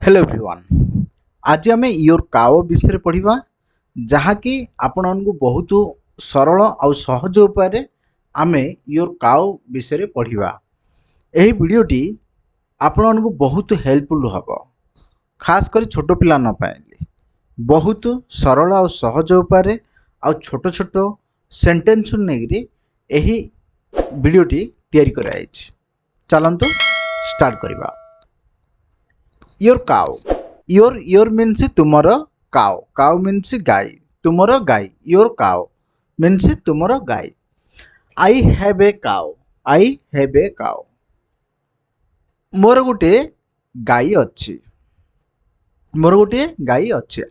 Hello everyone. आज आम your काओ विषय पढ़ा जहाँकि आपण बहुत सरल और सहज उपाय आम योर काओ विषय पढ़ा। यही वीडियोटी आपण बहुत हेल्पफुल हम, खास कर छोट पिला बहुत सरल और सहज उपाय और छोट छोट सेंटेंस नहीं यही वीडियोटी तैयारी कराई। चलतु स्टार्ट करवा। योर काउ योर मीन्स तुमर काउ काउ मीन्स गाय तुमर गाय योर काउ मीन्स तुमर गाय। आई हैव ए काउ मोर गोटे गाय अच्छी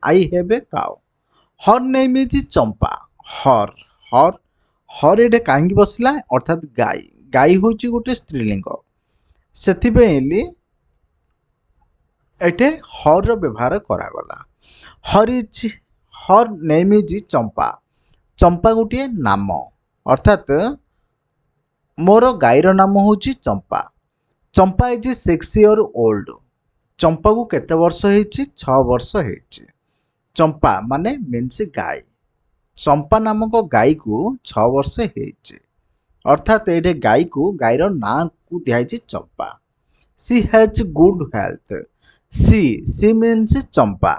I have a cow. Her name is Champa. Her her her ये कहीं बसला अर्थात गाय गाय हूँ गोटे स्त्रीलिंग से एटे हर व्यवहार करागला। हर नेम इज चंपा। चंपा गोटे नाम अर्थात मोर गायर नाम हूँ चंपा। चंपा इज 6 years old। चंपा को केते वर्ष होइछि 6 वर्ष होइछि। चंपा माने मीन्स गाय। चंपा नामक गाय को 6 वर्ष होइछि अर्थात ये गाय को गायर ना को दिखाई Champa. She has good health. She means Champa.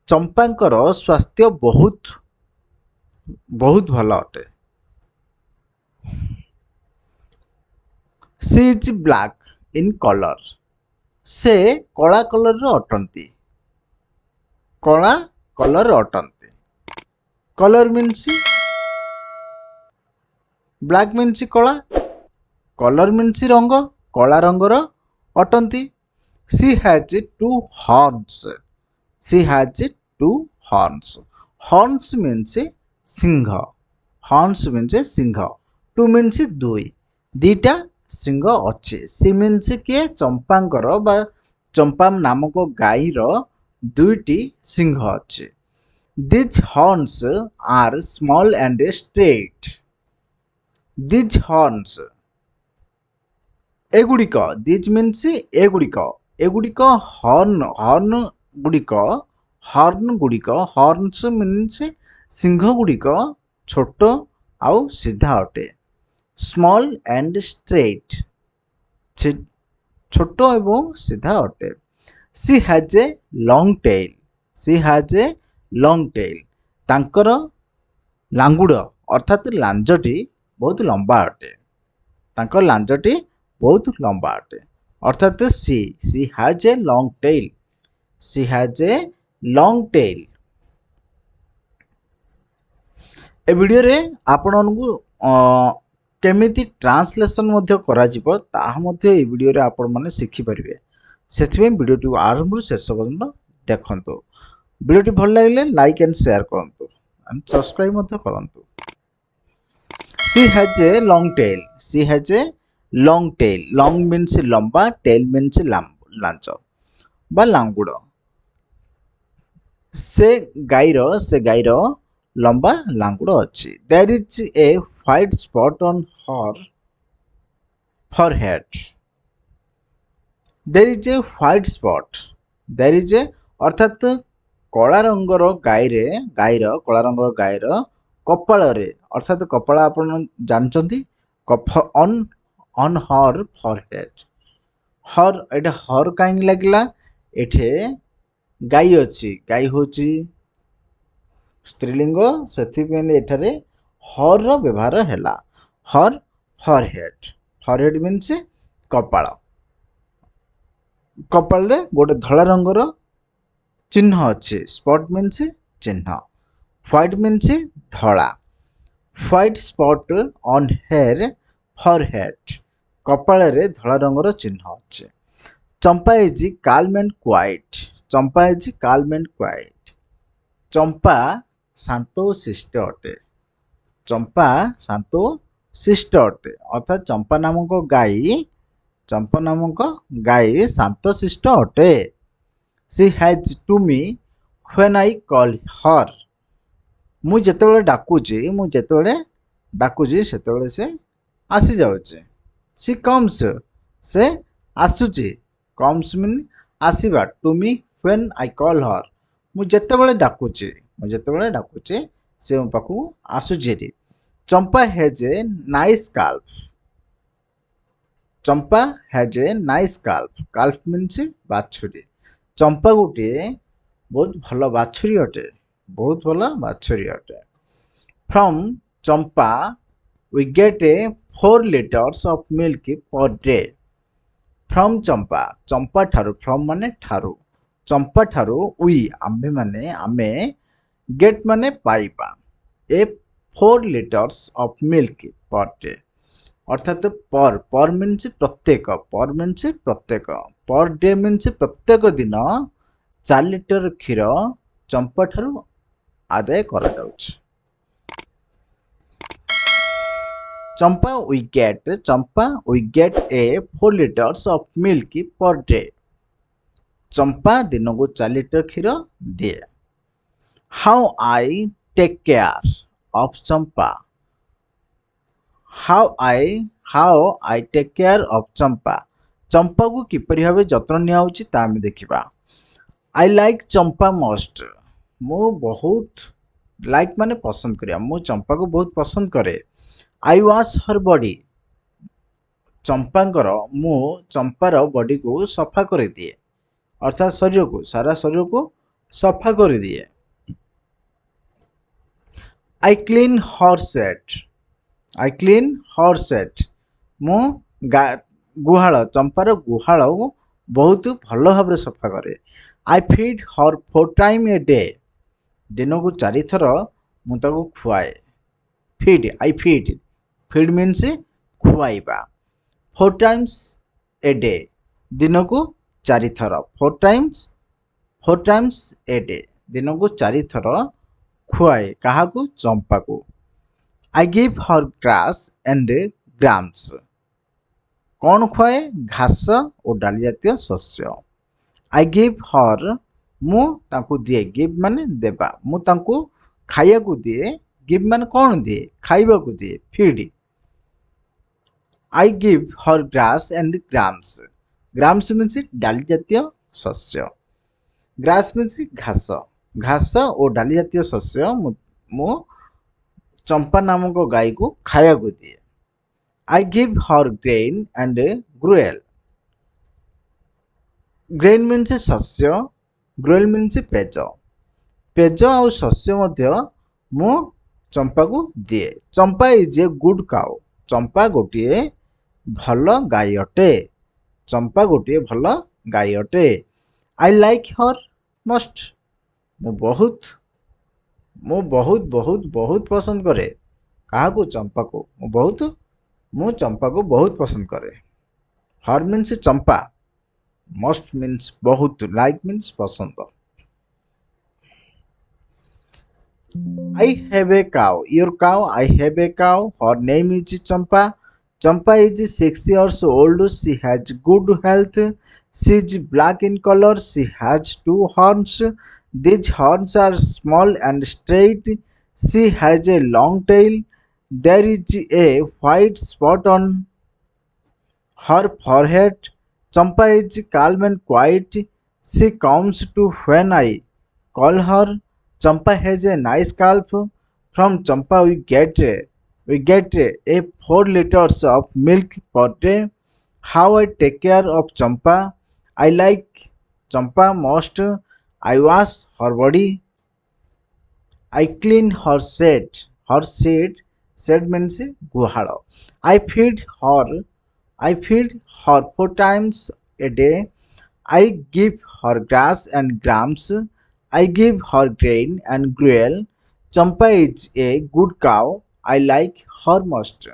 चंपांकर स्वास्थ्य बहुत बहुत भल अटे। She is black in colour. से कला कलर अटंती। कला कलर अटंती। कलर मीन्स ब्लैक मीन्स कला। कलर मीन्स रंग कला रंगर अटंती। She has 2 horns। She has 2 horns। horns means सिंह। horns मीन्स सिंह। 2 मीन्स दुई दीटा सिंह अच्छे। सी मीन्स किए चंपांकर बा चंपा नामक गाईर दुईटी सिंह अच्छे। These horns are small and straight. These horns एगुड़िक दिज मीन्स एगुड़िक हॉर्न गुड़िक हॉर्न्स मीन्स सिंह गुड़िक छोट आउ सीधा अटे। स्मॉल एंड स्ट्रेट छोट एवं सीधा अटे। She has a long tail. She has a long tail तांकर लांगुड़ अर्थात लांजटी बहुत लंबा अटे। तांकर लांजटी बहुत लंबा अटे अर्थात she has a long tail. She has a long tail. ए वीडियो रे आपण केमिति ट्रांसलेशन मध्य करा जिवो ताहा मध्य ए वीडियो रे आपण माने सिखि परिबे। सेथिबे वीडियो आरंभ शेष पर्यंत देखंतु। वीडियो भल लागले लाइक एंड शेयर करंतु एंड सब्सक्राइब मध्य करंतु। She has a long tail. She has a long tail. Long means लंबा टेल मीन्स लांच बा लांगुड़। से गायर लंबा लांगुड़ अच्छी। There is a white spot on her forehead. There is a white spot. There is a अर्थात कला रंगर गायर कला रंगर गायर कपाल रे अर्थात कपाल आपण जानचंती ऑन हर फॉरहेड। हर एटा हर कहीं लगला एठे गाय अच्छी। गाय हूँ स्त्रीलिंग से एठारे हर रो व्यवहार हैला। हर फॉरहेड। फॉरहेड मीन्स कपाल। कपाल रे गोटे धला रंगर चिन्ह अच्छे। स्पॉट मीन्स चिन्ह। व्हाइट मीन्स धला। White spot on her forehead कपाल रे धला रंगर चिन्ह अच्छे। Champa is calm and quiet. Champa is calm and quiet. Champa शांत और शिष्ट अटे। चंपा शांत और शिष्ट अटे अर्थात चंपा नामक गाय शांत शिष्ट अटे। She has to me when I call her. मु जेतेबेले डाकुची सेतेबेले से आसी जाउचे। सी कम्स से आसुची। कम्स मीन ଆସିବା to me when I call her. ମୁଁ ଯେତେବେଳେ ଡାକୁଛି ସେ ମୋ ପାଖକୁ ଆସୁଛି ହେରି। Champa has a nice calf. Champa has a nice calf. Calf means ବାଛୁରୀ। ଚମ୍ପା ଗୋଟିଏ ବହୁତ ଭଲ ବାଛୁରୀ ଅଟେ। ବହୁତ ଭଲ ବାଛୁରୀ ଅଟେ। From Champa we get a 4 liters of milk per day. From ଚମ୍ପା, ଚମ୍ପା ଠାରୁ, from ମାନେ ଠାରୁ, ଚମ୍ପା ଠାରୁ we ଆମେ get ମାନେ ପାଇବା a 4 liters of milk per day। ଅର୍ଥାତ per means ପ୍ରତ୍ୟେକ, per day means ପ୍ରତ୍ୟେକ ଦିନ 4 ଲିଟର କ୍ଷୀର ଚମ୍ପା ଠାରୁ ଆଦାୟ କରାଯାଉଛି। ଚମ୍ପା we get a 4 liters of milk per day। ଚମ୍ପା ଦିନକୁ 4 ଲିଟର କ୍ଷୀର ଦିଏ। How I take care of Champa. How I take care of ଚମ୍ପା। ଚମ୍ପାକୁ କିପରି ଭାବେ ଯତ୍ନ ନିଆଯାଉଛି ତା ଆମେ ଦେଖିବା। I like Champa most। ମୁଁ ବହୁତ, ଲାଇକ୍ ମାନେ ପସନ୍ଦ କରିବା, ମୁଁ ଚମ୍ପାକୁ ବହୁତ ପସନ୍ଦ କରେ। I wash her body। ମୁଁ ଚମ୍ପାର ବଡିକୁ ସଫା କରିଦିଏ, ଅର୍ଥାତ ସାରା ଶରୀରକୁ ସଫା କରିଦିଏ। I clean her set। ମୁଁ ଚମ୍ପାର ଗୁହାଳକୁ ବହୁତ ଭଲ ଭାବରେ ସଫା କରେ। I feed her 4 times a day। ଦିନକୁ 4 ଥର ମୁଁ ତାକୁ ଖୁଆଏ। ଫିଡ୍ ମିନ୍ସ ଖୁଆଇବା। 4 times a day ଦିନକୁ 4 ଥର। 4 times a day ଦିନକୁ 4 ଥର ଖୁଆଏ। କାହାକୁ? ଚମ୍ପାକୁ। I give her grass and grams। କ'ଣ ଖୁଆଏ? ଘାସ ଓ ଡାଲି ଜାତୀୟ ଶସ୍ୟ। I give her ମୁଁ ତାଙ୍କୁ ଦିଏ। give ମାନେ ଦେବା। ମୁଁ ତାଙ୍କୁ ଖାଇବାକୁ ଦିଏ। give ମାନେ କ'ଣ ଦିଏ? ଖାଇବାକୁ ଦିଏ। feed। I give her grass and grams। grams means ଡାଲି ଜାତୀୟ ଶସ୍ୟ। grass means ଘାସ ଓ ଡାଲି ଜାତୀୟ ଶସ୍ୟ ମୁଁ ଚମ୍ପା ନାମକ ଗାଈକୁ ଖାଇବାକୁ ଦିଏ। I give her grain and gruel। grain means ଶସ୍ୟ, gruel means ପେଜ। ପେଜ ଆଉ ଶସ୍ୟ ମଧ୍ୟ ମୁଁ ଚମ୍ପାକୁ ଦିଏ। ଚମ୍ପା ଇଜ୍ ଏ ଗୁଡ୍ କାଉ। ଚମ୍ପା ଗୋଟିଏ ଭଲ ଗାଈ ଅଟେ। I like her most। ମୁଁ ବହୁତ ପସନ୍ଦ କରେ। କାହାକୁ? ଚମ୍ପାକୁ। ମୁଁ ଚମ୍ପାକୁ ବହୁତ ପସନ୍ଦ କରେ। her means ଚମ୍ପା, most means ବହୁତ, like means ପସନ୍ଦ। I have a cow। your cow। I have a cow। her name is Champa. Champa is 6 years old। She has good health। She is black in color। She has 2 horns। These horns are small and straight। She has a long tail। There is a white spot on her forehead। Champa is calm and quiet। She comes to when I call her। Champa has a nice calf। From Champa we get a 4 liters of milk per day। How I take care of Champa। I like Champa most। I wash her body। I clean her shed। Shed means ଗୁହାଳ। I feed her 4 times a day। I give her grass and grams। I give her grain and gruel। Champa is a good cow। I like her most।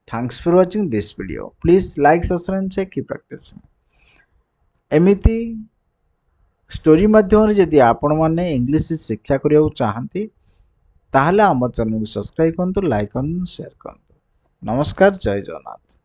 Thanks for watching this video। Please like, subscribe and keep practicing। एमिति story माध्यम जदि आपण मैंने English शिक्षा करने चाहती ताहले आम चैनल को सब्सक्राइब करूँ, लाइक करूँ, शेयर करूँ। नमस्कार, जय जगन्नाथ।